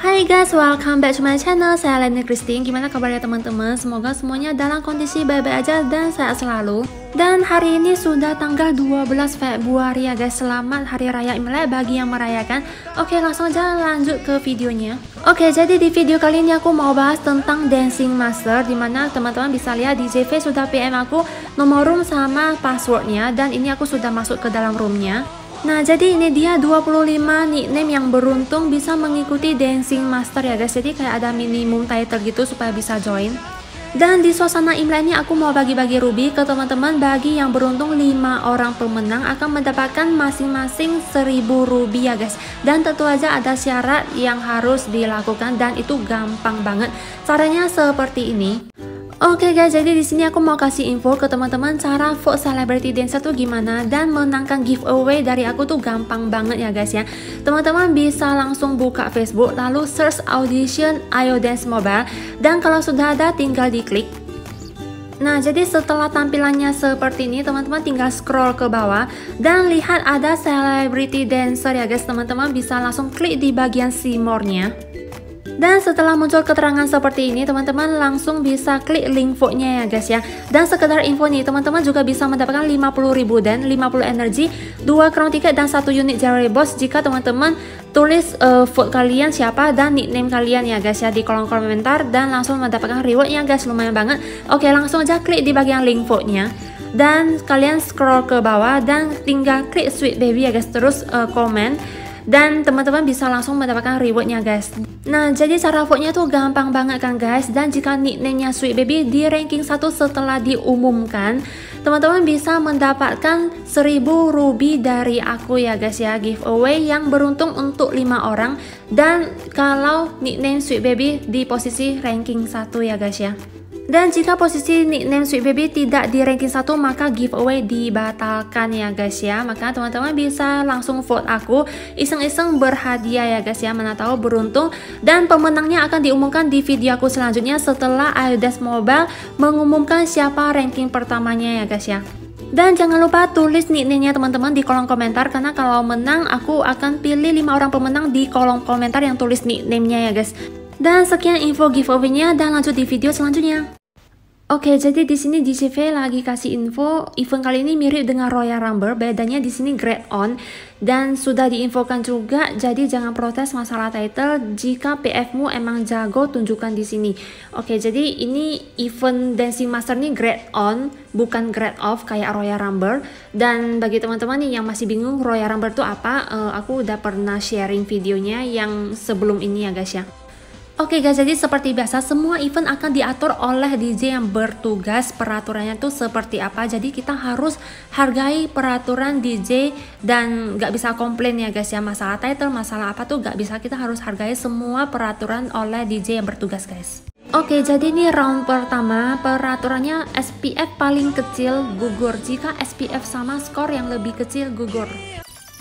Hai guys, welcome back to my channel. Saya Leni Christine. Gimana kabarnya teman-teman? Semoga semuanya dalam kondisi baik-baik aja dan sehat selalu. Dan hari ini sudah tanggal 12 Februari ya guys. Selamat Hari Raya Imlek bagi yang merayakan. Oke, langsung aja lanjut ke videonya. Oke, jadi di video kali ini aku mau bahas tentang Dancing Master, dimana teman-teman bisa lihat di JV sudah PM aku nomor room sama passwordnya, dan ini aku sudah masuk ke dalam roomnya. Nah, jadi ini dia 25 nickname yang beruntung bisa mengikuti Dancing Master ya guys. Jadi kayak ada minimum title gitu supaya bisa join. Dan di suasana Imlek ini aku mau bagi-bagi ruby ke teman-teman. Bagi yang beruntung 5 orang pemenang akan mendapatkan masing-masing 1000 ruby ya guys. Dan tentu aja ada syarat yang harus dilakukan dan itu gampang banget. Caranya seperti ini. Oke guys, jadi di sini aku mau kasih info ke teman-teman cara vote celebrity dancer tuh gimana, dan menangkan giveaway dari aku tuh gampang banget ya guys ya. Teman-teman bisa langsung buka Facebook lalu search audition Ayo Dance Mobile, dan kalau sudah ada tinggal diklik. Nah, jadi setelah tampilannya seperti ini, teman-teman tinggal scroll ke bawah dan lihat ada celebrity dancer ya guys. Teman-teman bisa langsung klik di bagian see more-nya. Dan setelah muncul keterangan seperti ini, teman-teman langsung bisa klik link vote-nya ya guys ya. Dan sekedar info nih, teman-teman juga bisa mendapatkan 50.000 dan 50 energi, 2 crown ticket dan 1 unit jewelry box jika teman-teman tulis vote kalian siapa dan nickname kalian ya guys ya di kolom komentar, dan langsung mendapatkan rewardnya guys, lumayan banget. Oke, langsung aja klik di bagian link vote-nya. Dan kalian scroll ke bawah dan tinggal klik sweet baby ya guys, terus komen. Dan teman-teman bisa langsung mendapatkan rewardnya guys. Nah, jadi cara vote-nya tuh gampang banget kan guys. Dan jika nickname-nya Sweet Baby di ranking 1 setelah diumumkan, teman-teman bisa mendapatkan 1000 ruby dari aku ya guys ya, giveaway yang beruntung untuk 5 orang. Dan kalau nickname Sweet Baby di posisi ranking 1 ya guys ya. Dan jika posisi nickname Sweet Baby tidak di ranking 1, maka giveaway dibatalkan ya guys ya. Maka teman-teman bisa langsung vote aku, iseng-iseng berhadiah ya guys ya, mana tahu beruntung. Dan pemenangnya akan diumumkan di video aku selanjutnya setelah Ayo Dance Mobile mengumumkan siapa ranking pertamanya ya guys ya. Dan jangan lupa tulis nickname-nya teman-teman di kolom komentar, karena kalau menang aku akan pilih 5 orang pemenang di kolom komentar yang tulis nickname-nya ya guys. Dan sekian info giveaway-nya, dan lanjut di video selanjutnya. Oke, jadi di sini DCV lagi kasih info event kali ini mirip dengan Royal Rumble, bedanya di sini grade on, dan sudah diinfokan juga. Jadi jangan protes masalah title, jika PF-mu emang jago tunjukkan di sini. Oke, jadi ini event Dancing Master nih grade on, bukan grade off kayak Royal Rumble. Dan bagi teman-teman nih yang masih bingung Royal Rumble itu apa, aku udah pernah sharing videonya yang sebelum ini ya guys ya. Oke guys, jadi seperti biasa semua event akan diatur oleh DJ yang bertugas. Peraturannya tuh seperti apa, jadi kita harus hargai peraturan DJ dan gak bisa komplain ya guys ya. Masalah title, masalah apa tuh gak bisa, kita harus hargai semua peraturan oleh DJ yang bertugas guys. Oke, jadi ini round pertama, peraturannya SPF paling kecil gugur, jika SPF sama skor yang lebih kecil gugur.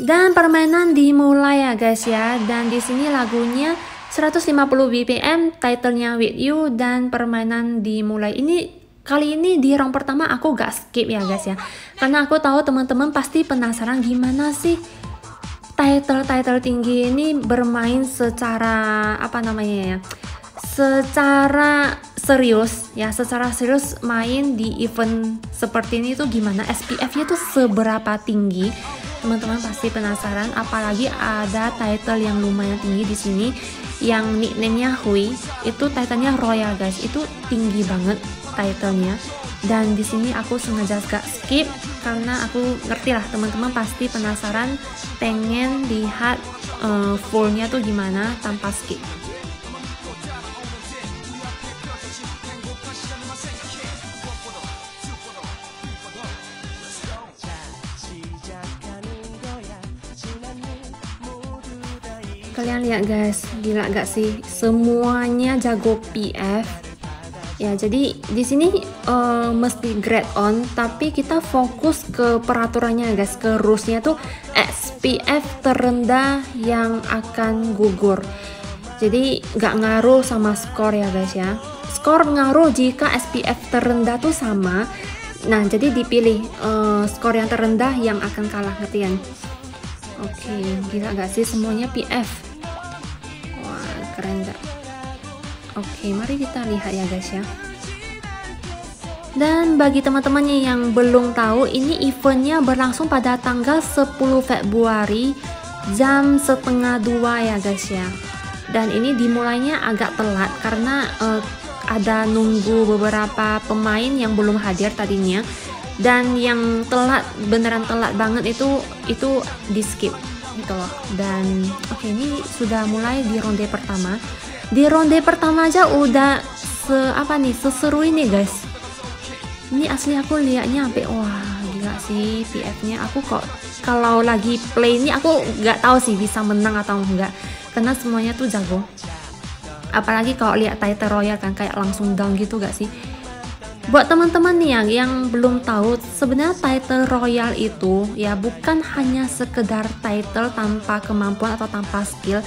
Dan permainan dimulai ya guys ya. Dan di sini lagunya 150 BPM, titlenya With You, dan permainan dimulai. Ini kali ini di round pertama aku gak skip ya guys ya, karena aku tahu teman-teman pasti penasaran gimana sih title tinggi ini bermain secara apa namanya ya, secara serius ya, secara serius main di event seperti ini tuh gimana, SPF-nya tuh seberapa tinggi. Teman-teman pasti penasaran, apalagi ada title yang lumayan tinggi di sini, yang nickname-nya Hui, itu title-nya Royal guys, itu tinggi banget title-nya. Dan di sini aku sengaja gak skip karena aku ngerti lah teman-teman pasti penasaran, pengen lihat full-nya tuh gimana tanpa skip. Kalian lihat guys, gila gak sih? Semuanya jago PF. Ya, jadi di sini mesti grade on, tapi kita fokus ke peraturannya guys, ke rules-nya tuh SPF terendah yang akan gugur. Jadi gak ngaruh sama skor ya guys ya. Skor ngaruh jika SPF terendah tuh sama. Nah, jadi dipilih skor yang terendah yang akan kalah, ngerti kan? Oke, gila gak sih semuanya PF? Wah, keren nggak? Oke, mari kita lihat ya guys ya. Dan bagi teman-temannya yang belum tahu, ini eventnya berlangsung pada tanggal 10 Februari jam setengah 2 ya guys ya. Dan ini dimulainya agak telat karena ada nunggu beberapa pemain yang belum hadir tadinya. Dan yang telat, beneran telat banget itu di skip gitu loh. Dan oke, ini sudah mulai di ronde pertama. Di ronde pertama aja udah seseru ini guys. Ini asli aku liatnya sampai wah gila sih PF-nya. Aku kok kalau lagi play ini aku nggak tahu sih bisa menang atau enggak, karena semuanya tuh jago. Apalagi kalau lihat title royal kan kayak langsung down gitu gak sih? Buat teman-teman nih yang belum tahu, sebenarnya title royal itu ya bukan hanya sekedar title tanpa kemampuan atau tanpa skill.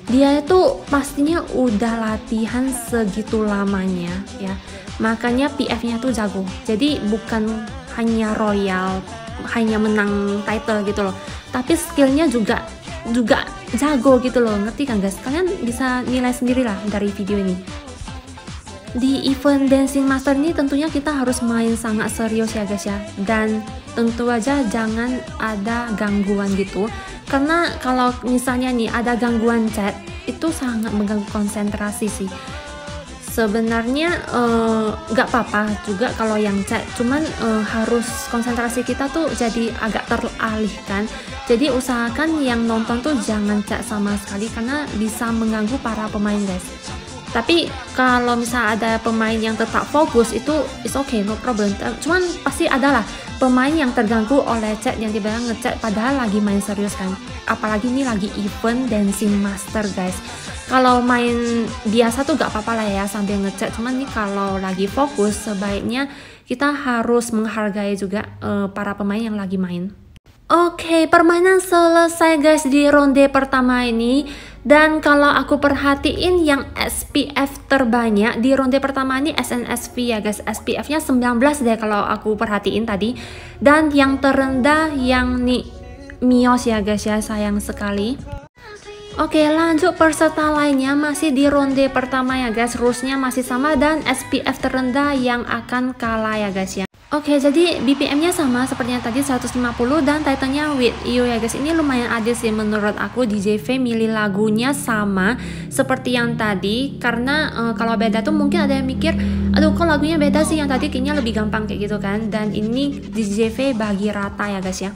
Dia itu pastinya udah latihan segitu lamanya ya. Makanya PF-nya tuh jago. Jadi bukan hanya royal, hanya menang title gitu loh. Tapi skillnya juga jago gitu loh. Ngerti kan guys? Kalian bisa nilai sendirilah dari video ini. Di event Dancing Master ini tentunya kita harus main sangat serius ya guys ya. Dan tentu aja jangan ada gangguan gitu. Karena kalau misalnya nih ada gangguan chat, itu sangat mengganggu konsentrasi sih. Sebenarnya nggak apa-apa juga kalau yang chat, cuman harus konsentrasi kita tuh jadi agak teralihkan. Jadi usahakan yang nonton tuh jangan chat sama sekali karena bisa mengganggu para pemain guys. Tapi kalau misalnya ada pemain yang tetap fokus itu it's okay, no problem. Cuman pasti adalah pemain yang terganggu oleh chat yang tiba-tiba ngechat padahal lagi main serius kan. Apalagi ini lagi event Dancing Master guys. Kalau main biasa tuh gak apa-apa lah ya sambil ngechat, cuman nih kalau lagi fokus sebaiknya kita harus menghargai juga para pemain yang lagi main. Oke, permainan selesai guys di ronde pertama ini. Dan kalau aku perhatiin yang SPF terbanyak di ronde pertama ini SNSD ya guys. SPF-nya 19 deh kalau aku perhatiin tadi. Dan yang terendah yang nih Mios ya guys ya, sayang sekali. Oke, lanjut peserta lainnya masih di ronde pertama ya guys. Rules-nya masih sama dan SPF terendah yang akan kalah ya guys ya. Oke, jadi BPM-nya sama seperti yang tadi 150 dan title-nya With You ya guys. Ini lumayan adil sih menurut aku. DJV milih lagunya sama seperti yang tadi. Karena kalau beda tuh mungkin ada yang mikir, aduh kok lagunya beda sih, yang tadi kayaknya lebih gampang kayak gitu kan. Dan ini DJV bagi rata ya guys ya.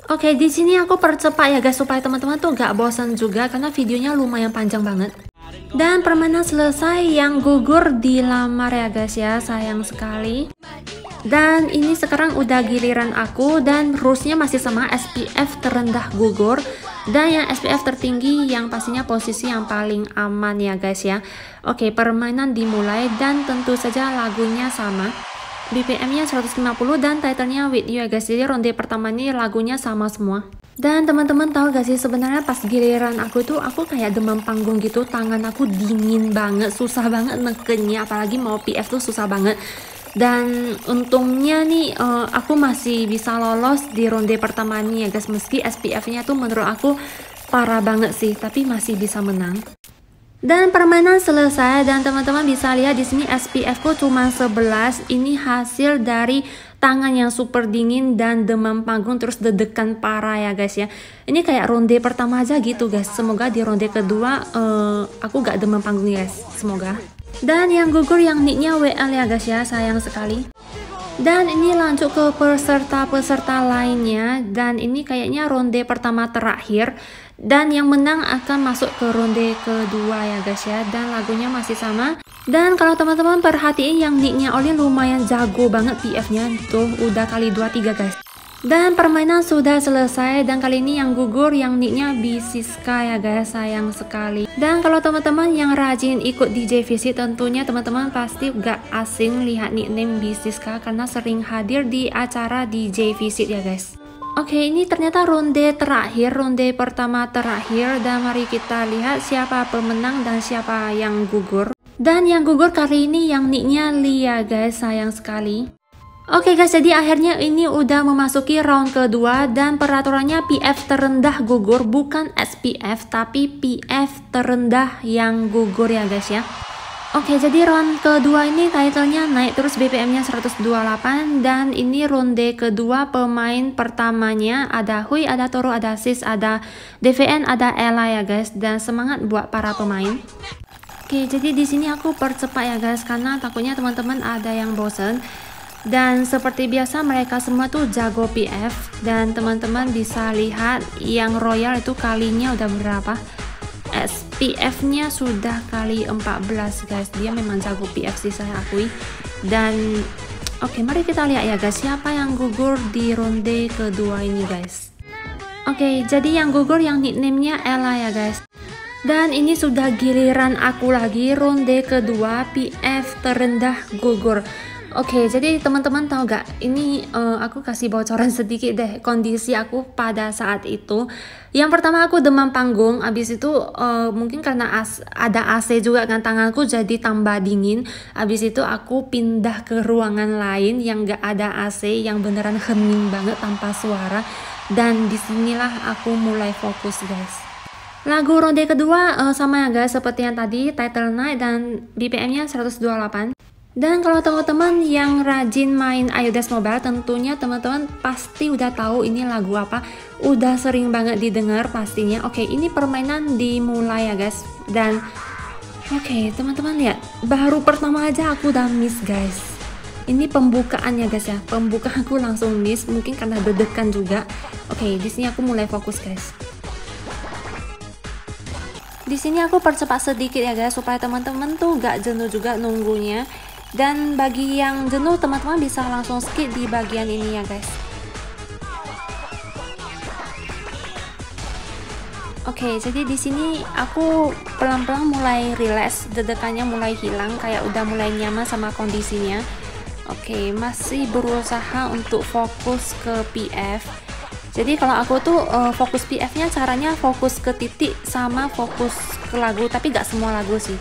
Oke, di sini aku percepat ya guys supaya teman-teman tuh gak bosan juga karena videonya lumayan panjang banget. Dan permainan selesai, yang gugur dilamar ya guys ya, sayang sekali. Dan ini sekarang udah giliran aku dan rules-nya masih sama, SPF terendah gugur. Dan yang SPF tertinggi yang pastinya posisi yang paling aman ya guys ya. Oke, permainan dimulai dan tentu saja lagunya sama. BPM-nya 150 dan title-nya With You ya guys. Jadi ronde pertama ini lagunya sama semua. Dan teman-teman tahu gak sih sebenarnya pas giliran aku tuh aku kayak demam panggung gitu. Tangan aku dingin banget, susah banget nekennya, apalagi mau PF tuh susah banget. Dan untungnya nih aku masih bisa lolos di ronde pertama ini ya guys. Meski SPF-nya tuh menurut aku parah banget sih, tapi masih bisa menang. Dan permainan selesai dan teman-teman bisa lihat di sini SPF ku cuma 11. Ini hasil dari tangan yang super dingin dan demam panggung terus deg-degan parah ya guys ya. Ini kayak ronde pertama aja gitu guys. Semoga di ronde kedua aku gak demam panggung guys, semoga. Dan yang gugur yang nicknya WL ya guys ya, sayang sekali. Dan ini lanjut ke peserta-peserta lainnya. Dan ini kayaknya ronde pertama terakhir. Dan yang menang akan masuk ke ronde kedua ya guys ya. Dan lagunya masih sama. Dan kalau teman-teman perhatiin yang nicknya Oli lumayan jago banget PF-nya. Tuh udah kali 2-3 guys. Dan permainan sudah selesai. Dan kali ini yang gugur yang nicknya Bisiska ya guys, sayang sekali. Dan kalau teman-teman yang rajin ikut DJ Visit, tentunya teman-teman pasti gak asing lihat nickname Bisiska karena sering hadir di acara DJ Visit ya guys. Oke, ini ternyata ronde terakhir, ronde pertama terakhir. Dan mari kita lihat siapa pemenang dan siapa yang gugur. Dan yang gugur kali ini yang nicknya Lia guys, sayang sekali. Oke guys, jadi akhirnya ini udah memasuki round kedua dan peraturannya PF terendah gugur, bukan SPF tapi PF terendah yang gugur ya guys ya. Oke, jadi round kedua ini titlenya naik terus, BPM-nya 128, dan ini ronde kedua. Pemain pertamanya ada Hui, ada Toro, ada Sis, ada DVN, ada Ella ya guys, dan semangat buat para pemain. Oke, jadi di sini aku percepat ya guys karena takutnya teman-teman ada yang bosen. Dan seperti biasa mereka semua tuh jago PF, dan teman-teman bisa lihat yang royal itu kalinya udah berapa. SPF-nya sudah kali 14 guys, dia memang jago PF sih, saya akui. Dan oke, mari kita lihat ya guys siapa yang gugur di ronde kedua ini guys. Oke, jadi yang gugur yang nickname-nya Ella ya guys. Dan ini sudah giliran aku lagi, ronde kedua PF terendah gugur. Oke, jadi teman-teman tahu gak, ini aku kasih bocoran sedikit deh kondisi aku pada saat itu. Yang pertama aku demam panggung, abis itu mungkin karena ada AC juga kan, tanganku jadi tambah dingin. Abis itu aku pindah ke ruangan lain yang gak ada AC, yang beneran hening banget tanpa suara. Dan disinilah aku mulai fokus guys. Lagu ronde kedua sama ya guys, seperti yang tadi, title night dan BPM-nya 128. Dan kalau teman-teman yang rajin main iOS Mobile, tentunya teman-teman pasti udah tahu ini lagu apa, udah sering banget didengar pastinya. Oke, ini permainan dimulai ya guys. Dan oke, teman-teman lihat, baru pertama aja aku udah miss guys. Ini pembukaannya guys ya, pembukaan aku langsung miss, mungkin karena deg-degan juga. Oke, di sini aku mulai fokus guys. Di sini aku percepat sedikit ya guys, supaya teman-teman tuh gak jenuh juga nunggunya. Dan bagi yang jenuh, teman-teman bisa langsung skip di bagian ini ya guys. Oke, jadi di sini aku pelan-pelan mulai relax, deg-degannya mulai hilang, kayak udah mulai nyaman sama kondisinya. Oke, masih berusaha untuk fokus ke PF. Jadi kalau aku tuh fokus PF-nya caranya fokus ke titik sama fokus ke lagu, tapi gak semua lagu sih.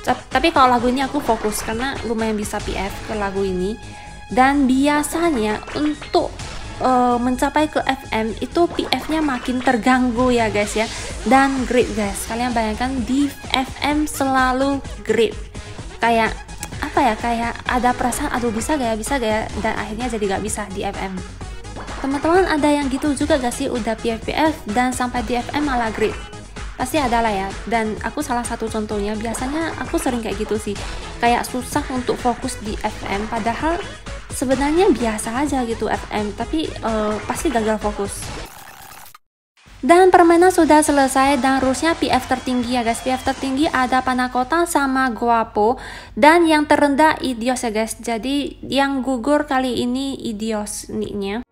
Tapi kalau lagu ini aku fokus karena lumayan bisa PF ke lagu ini. Dan biasanya untuk mencapai ke FM itu PF-nya makin terganggu ya guys ya. Dan grid guys, kalian bayangkan di FM selalu grid. Kayak apa ya, kayak ada perasaan aduh bisa gak ya, dan akhirnya jadi gak bisa di FM. Teman-teman ada yang gitu juga gak sih, udah PF dan sampai di FM malah grid? Pasti ada lah ya, dan aku salah satu contohnya. Biasanya aku sering kayak gitu sih, kayak susah untuk fokus di FM, padahal sebenarnya biasa aja gitu FM, tapi pasti gagal fokus. Dan permainan sudah selesai dan rulesnya PF tertinggi ya guys. PF tertinggi ada Panakota sama Guapo, dan yang terendah Idios ya guys. Jadi yang gugur kali ini Idios nicknya.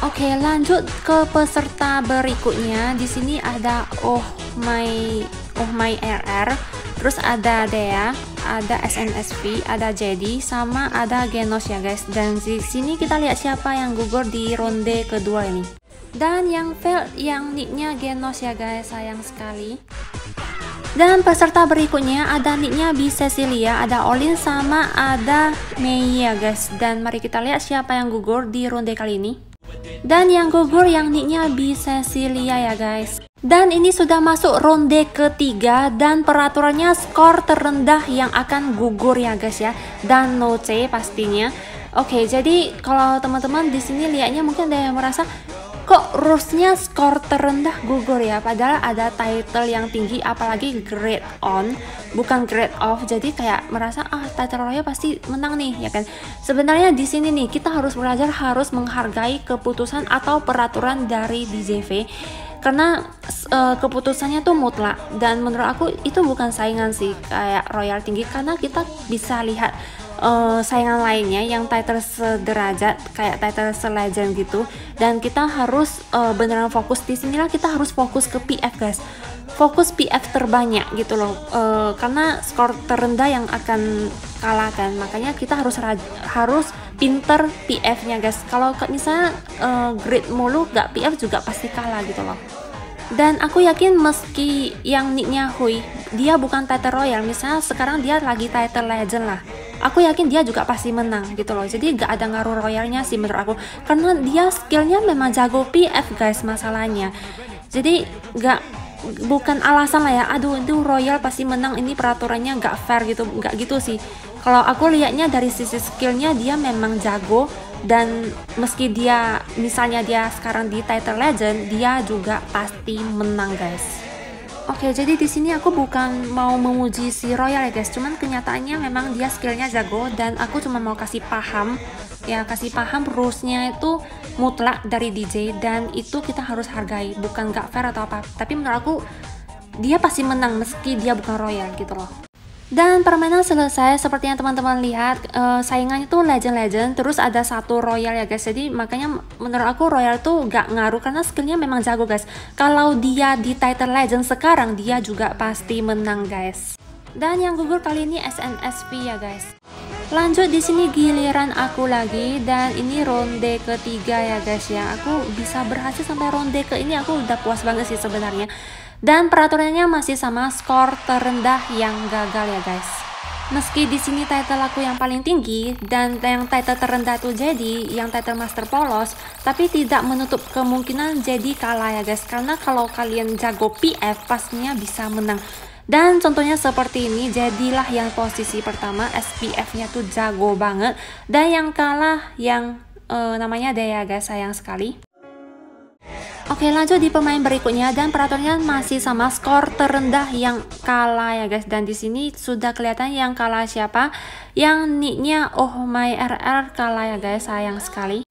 Oke, lanjut ke peserta berikutnya. Di sini ada Oh My RR, terus ada Dea, ada SNSV, ada Jadi, sama ada Genos ya guys. Dan di sini kita lihat siapa yang gugur di ronde kedua ini. Dan yang fail yang nicknya Genos ya guys, sayang sekali. Dan peserta berikutnya ada nicknya Bi Cecilia, ada Olin, sama ada Mei ya guys. Dan mari kita lihat siapa yang gugur di ronde kali ini. Dan yang gugur yang nicknya Bi Cecilia ya guys. Dan ini sudah masuk ronde ketiga dan peraturannya skor terendah yang akan gugur ya guys ya. Dan no C pastinya. Oke, jadi kalau teman-teman di sini lihatnya mungkin ada yang merasa kok rulesnya skor terendah gugur ya, padahal ada title yang tinggi, apalagi grade on bukan grade off. Jadi kayak merasa title royal pasti menang nih ya kan. Sebenarnya di sini nih kita harus belajar, harus menghargai keputusan atau peraturan dari DJV, karena keputusannya tuh mutlak. Dan menurut aku itu bukan saingan sih kayak royal tinggi, karena kita bisa lihat saingan lainnya yang title sederajat kayak title selegend gitu, dan kita harus beneran fokus. Di sinilah kita harus fokus ke PF guys, fokus PF terbanyak gitu loh, karena skor terendah yang akan kalah kan. Makanya kita harus pinter PF-nya guys. Kalau misalnya grid mulu gak PF juga pasti kalah gitu loh. Dan aku yakin meski yang nicknya Hui dia bukan title royal, misalnya sekarang dia lagi title legend lah, aku yakin dia juga pasti menang gitu loh. Jadi gak ada ngaruh royalnya sih menurut aku, karena dia skillnya memang jago PF guys masalahnya. Jadi bukan alasan lah ya, aduh itu royal pasti menang, ini peraturannya gak fair gitu, gak gitu sih. Kalau aku lihatnya dari sisi skillnya dia memang jago, dan meski dia misalnya dia sekarang di title legend, dia juga pasti menang guys. Oke, jadi di sini aku bukan mau memuji si royal ya guys, cuman kenyataannya memang dia skillnya jago, dan aku cuma mau kasih paham rulesnya itu mutlak dari DJ, dan itu kita harus hargai, bukan gak fair atau apa, tapi menurut aku dia pasti menang meski dia bukan royal gitu loh. Dan permainan selesai, seperti yang teman-teman lihat, saingannya tuh legend, terus ada satu royal ya guys. Jadi makanya menurut aku royal tuh gak ngaruh karena skillnya memang jago guys. Kalau dia di title legend sekarang, dia juga pasti menang guys. Dan yang gugur kali ini SNSD ya guys. Lanjut, di sini giliran aku lagi, dan ini ronde ketiga ya guys ya. Aku bisa berhasil sampai ronde ke ini, aku udah puas banget sih sebenarnya. Dan peraturannya masih sama, skor terendah yang gagal ya guys. Meski di sini title aku yang paling tinggi dan yang title terendah tuh jadi yang title master polos, tapi tidak menutup kemungkinan jadi kalah ya guys. Karena kalau kalian jago PF pastinya bisa menang. Dan contohnya seperti ini, jadilah yang posisi pertama, SPF-nya tuh jago banget, dan yang kalah yang namanya Dea guys, sayang sekali. Oke, lanjut di pemain berikutnya, dan peraturannya masih sama, skor terendah yang kalah ya guys. Dan di sini sudah kelihatan yang kalah siapa, yang nicknya Oh My RR kalah ya guys, sayang sekali.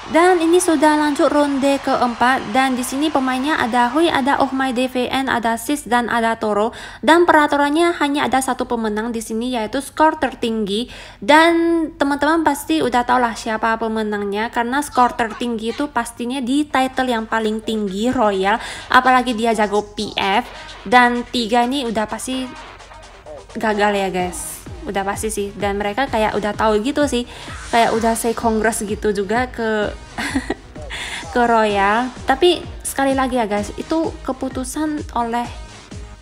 Dan ini sudah lanjut ronde keempat, dan di sini pemainnya ada Hui, ada Oh My DVN, ada Sis, dan ada Toro. Dan peraturannya hanya ada satu pemenang di sini, yaitu skor tertinggi. Dan teman-teman pasti udah tau lah siapa pemenangnya, karena skor tertinggi itu pastinya di title yang paling tinggi royal, apalagi dia jago PF. Dan 3 ini udah pasti gagal ya guys, udah pasti sih. Dan mereka kayak udah tahu gitu sih, kayak udah say congrats gitu juga ke ke royal. Tapi sekali lagi ya guys, itu keputusan oleh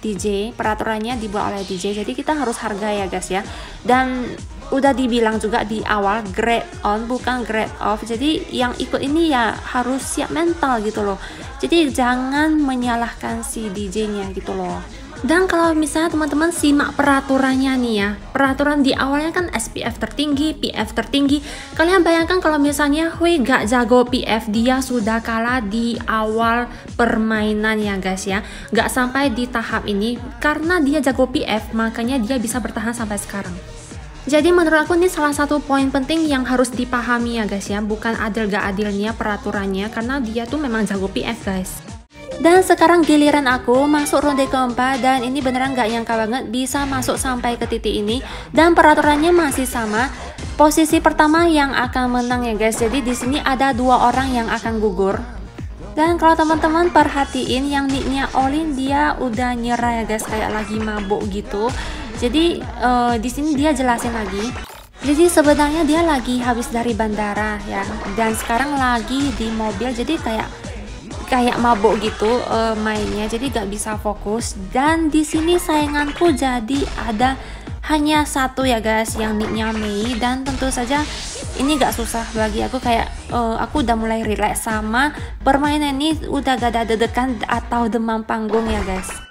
DJ, peraturannya dibuat oleh DJ, jadi kita harus hargai ya guys ya. Dan udah dibilang juga di awal, grade on bukan grade off, jadi yang ikut ini ya harus siap mental gitu loh. Jadi jangan menyalahkan si DJ-nya gitu loh. Dan kalau misalnya teman-teman simak peraturannya nih ya, peraturan di awalnya kan SPF tertinggi, PF tertinggi. Kalian bayangkan kalau misalnya Hui gak jago PF, dia sudah kalah di awal permainan ya guys ya. Gak sampai di tahap ini, karena dia jago PF makanya dia bisa bertahan sampai sekarang. Jadi menurut aku ini salah satu poin penting yang harus dipahami ya guys ya, bukan adil gak adilnya peraturannya, karena dia tuh memang jago PF guys. Dan sekarang giliran aku masuk ronde keempat, dan ini beneran gak nyangka banget bisa masuk sampai ke titik ini. Dan peraturannya masih sama, posisi pertama yang akan menang ya guys. Jadi di sini ada 2 orang yang akan gugur. Dan kalau teman-teman perhatiin yang nicknya Olin, dia udah nyerah ya guys, kayak lagi mabuk gitu. Jadi di sini dia jelasin lagi. Jadi sebenarnya dia lagi habis dari bandara ya, dan sekarang lagi di mobil, jadi kayak mabuk gitu mainnya, jadi gak bisa fokus. Dan di sini sainganku jadi ada hanya satu ya guys, yang nicknya Mei. Dan tentu saja ini gak susah bagi aku, kayak aku udah mulai relax sama permainan ini, udah gak ada dedekan atau demam panggung ya guys.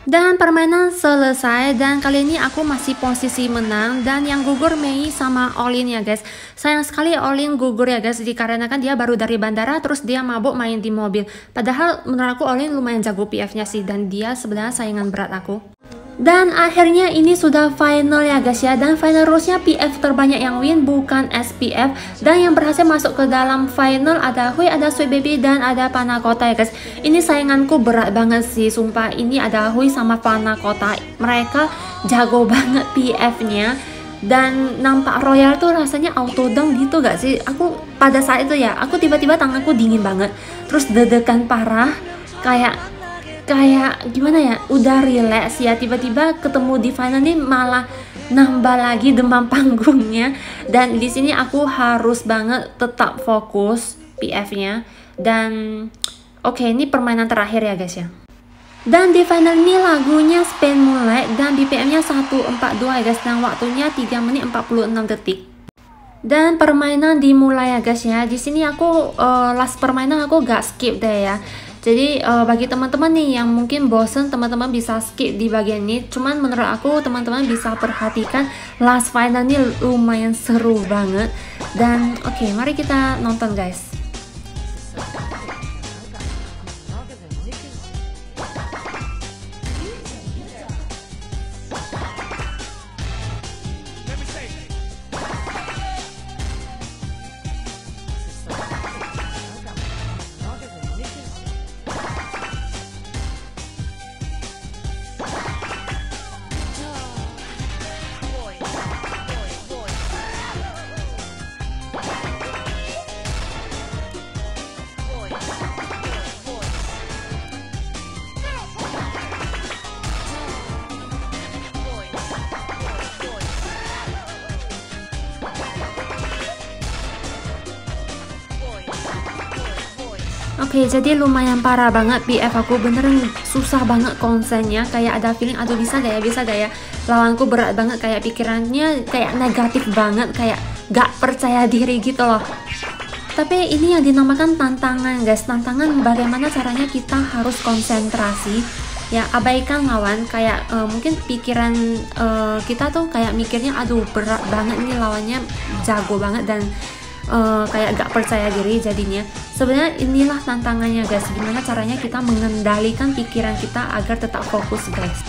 Dan permainan selesai, dan kali ini aku masih posisi menang, dan yang gugur Mei sama Olin ya guys. Sayang sekali Olin gugur ya guys, dikarenakan dia baru dari bandara terus dia mabuk main di mobil. Padahal menurut aku Olin lumayan jago PF-nya sih, dan dia sebenarnya saingan berat aku. Dan akhirnya ini sudah final ya guys ya, dan final rulesnya PF terbanyak yang win bukan SPF. Dan yang berhasil masuk ke dalam final ada Hui, ada Sweet Baby, dan ada Panakota ya guys. Ini sainganku berat banget sih, sumpah. Ini ada Hui sama Panakota, mereka jago banget PF-nya. Dan nampak royal tuh rasanya auto dunk gitu gak sih? Aku pada saat itu ya, aku tiba-tiba tanganku dingin banget, terus deg-degan parah, kayak gimana ya, udah relax ya, tiba-tiba ketemu di final nih malah nambah lagi demam panggungnya. Dan di sini aku harus banget tetap fokus PF-nya. Dan oke, ini permainan terakhir ya guys ya. Dan di final ini lagunya Spain Moonlight, dan BPM-nya 142 part 2 ya guys, dan waktunya 3 menit 46 detik. Dan permainan dimulai ya guys ya. Di sini aku last permainan aku gak skip deh ya. Jadi bagi teman-teman nih yang mungkin bosen, teman-teman bisa skip di bagian ini. Cuman menurut aku teman-teman bisa perhatikan last final ini lumayan seru banget. Dan oke, mari kita nonton guys. Oke, jadi lumayan parah banget PF aku, beneran susah banget konsennya. Kayak ada feeling, aduh bisa gak ya, lawanku berat banget, kayak pikirannya kayak negatif banget, kayak gak percaya diri gitu loh. Tapi ini yang dinamakan tantangan guys, tantangan bagaimana caranya kita harus konsentrasi, ya abaikan lawan. Kayak mungkin pikiran kita tuh kayak mikirnya aduh berat banget nih, lawannya jago banget, dan kayak gak percaya diri jadinya. Sebenarnya inilah tantangannya guys, gimana caranya kita mengendalikan pikiran kita agar tetap fokus guys.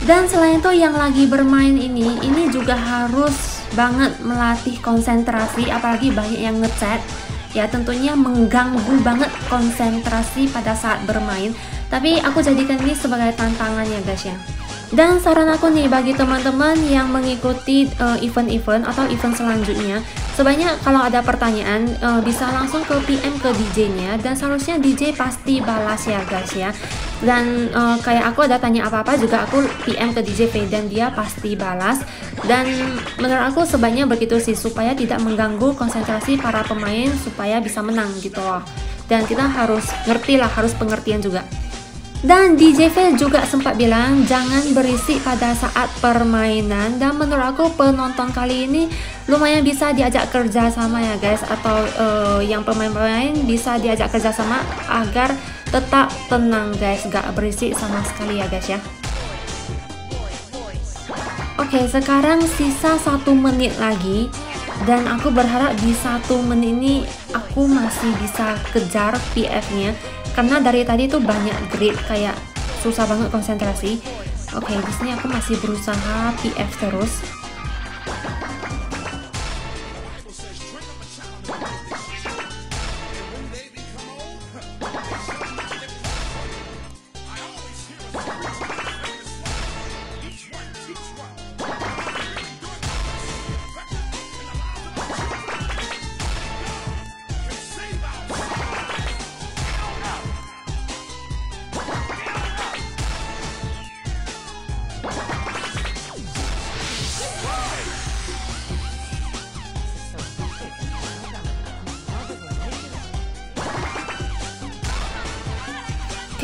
Dan selain itu yang lagi bermain ini juga harus banget melatih konsentrasi, apalagi banyak yang ngechat ya, tentunya mengganggu banget konsentrasi pada saat bermain. Tapi aku jadikan ini sebagai tantangannya guys ya. Dan saran aku nih bagi teman-teman yang mengikuti event-event atau event selanjutnya, sebanyak kalau ada pertanyaan bisa langsung ke PM ke DJ-nya, dan seharusnya DJ pasti balas ya guys ya. Dan kayak aku ada tanya apa-apa juga aku PM ke DJ V dan dia pasti balas. Dan menurut aku sebaiknya begitu sih, supaya tidak mengganggu konsentrasi para pemain, supaya bisa menang gitu loh. Dan kita harus ngerti lah, harus pengertian juga. Dan DJ V juga sempat bilang jangan berisik pada saat permainan. Dan menurut aku penonton kali ini lumayan bisa diajak kerja sama ya guys, atau yang pemain-pemain bisa diajak kerja sama agar tetap tenang guys, gak berisik sama sekali ya guys ya. Oke, sekarang sisa 1 menit lagi, dan aku berharap di 1 menit ini aku masih bisa kejar PF-nya. Karena dari tadi tuh banyak grid, kayak susah banget konsentrasi. Oke, di sini aku masih berusaha PF terus.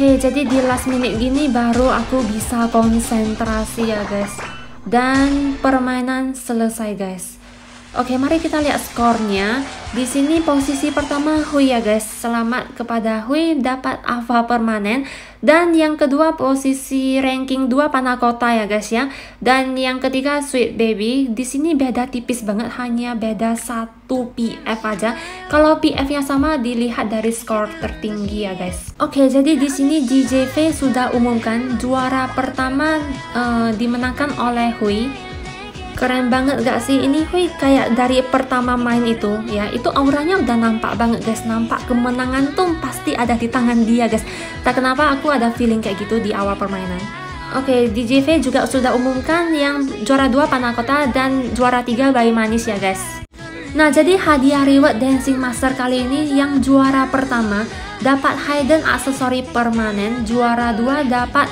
Oke, jadi di last minute gini baru aku bisa konsentrasi ya guys. Dan permainan selesai guys. Oke, mari kita lihat skornya. Di sini posisi pertama Hui ya guys. Selamat kepada Hui, dapat Ava permanen. Dan yang kedua posisi ranking 2 Panakota ya guys ya. Dan yang ketiga Sweet Baby. Di sini beda tipis banget, hanya beda 1 PF aja. Kalau PF-nya sama dilihat dari skor tertinggi ya guys. Oke, jadi di sini DJV sudah umumkan juara pertama dimenangkan oleh Hui. Keren banget gak sih? Ini Hui kayak dari pertama main itu ya, itu auranya udah nampak banget guys. Nampak kemenangan tuh pasti ada di tangan dia guys. Tak kenapa aku ada feeling kayak gitu di awal permainan. Oke, DJV juga sudah umumkan yang juara 2 Panakota dan juara 3 Bayi Manis ya guys. Nah, jadi hadiah reward Dancing Master kali ini yang juara pertama dapat hidden aksesori permanen, juara 2 dapat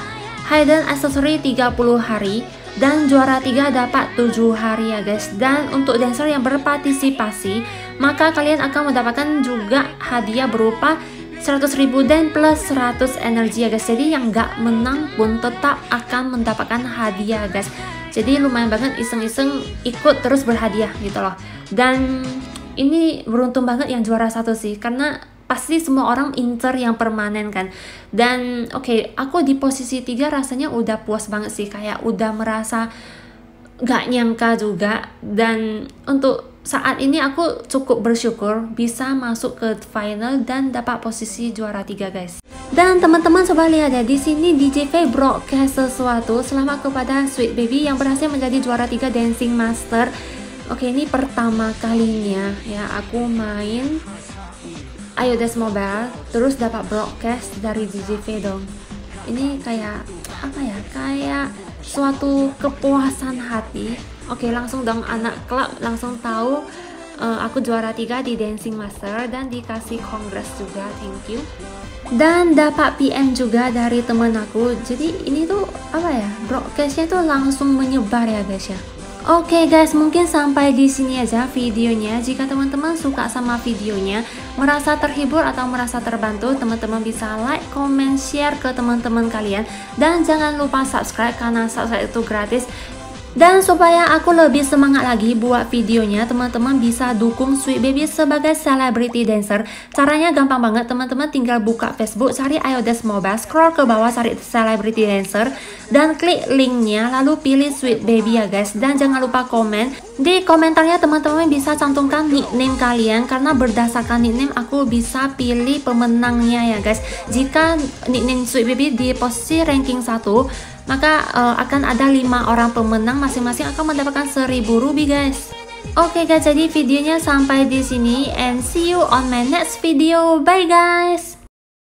hidden aksesori 30 hari, dan juara 3 dapat 7 hari ya guys. Dan untuk dancer yang berpartisipasi, maka kalian akan mendapatkan juga hadiah berupa 100.000 dan plus 100 energi ya guys. Jadi yang gak menang pun tetap akan mendapatkan hadiah guys. Jadi lumayan banget iseng-iseng ikut terus berhadiah gitu loh. Dan ini beruntung banget yang juara 1 sih, karena pasti semua orang incer yang permanen kan. Dan oke, aku di posisi 3 rasanya udah puas banget sih, kayak udah merasa gak nyangka juga. Dan untuk saat ini aku cukup bersyukur bisa masuk ke final dan dapat posisi juara 3 guys. Dan teman-teman coba lihat ya, di sini DJ V broadcast sesuatu. Selamat kepada Sweet Baby yang berhasil menjadi juara 3 Dancing Master. Oke, ini pertama kalinya ya aku main iOS Mobile terus dapat broadcast dari DJ V dong. Ini kayak apa ya? Kayak suatu kepuasan hati. Oke, langsung dong anak klub langsung tahu aku juara 3 di Dancing Master dan dikasih congrats juga, thank you. Dan dapat PM juga dari temen aku. Jadi ini tuh apa ya? Broadcastnya tuh langsung menyebar ya guys ya. Oke guys, mungkin sampai di sini aja videonya. Jika teman-teman suka sama videonya, merasa terhibur atau merasa terbantu, teman-teman bisa like, comment, share ke teman-teman kalian. Dan jangan lupa subscribe karena subscribe itu gratis. Dan supaya aku lebih semangat lagi buat videonya, teman-teman bisa dukung Sweet Baby sebagai celebrity dancer. Caranya gampang banget, teman-teman tinggal buka Facebook, cari iOS Mobile, scroll ke bawah cari celebrity dancer dan klik linknya, lalu pilih Sweet Baby ya guys. Dan jangan lupa komen. Di komentarnya teman-teman bisa cantumkan nickname kalian, karena berdasarkan nickname aku bisa pilih pemenangnya ya guys. Jika nickname Sweet Baby di posisi ranking 1, maka akan ada 5 orang pemenang, masing-masing akan mendapatkan 1000 ruby guys. Oke guys, jadi videonya sampai di sini and see you on my next video. Bye guys.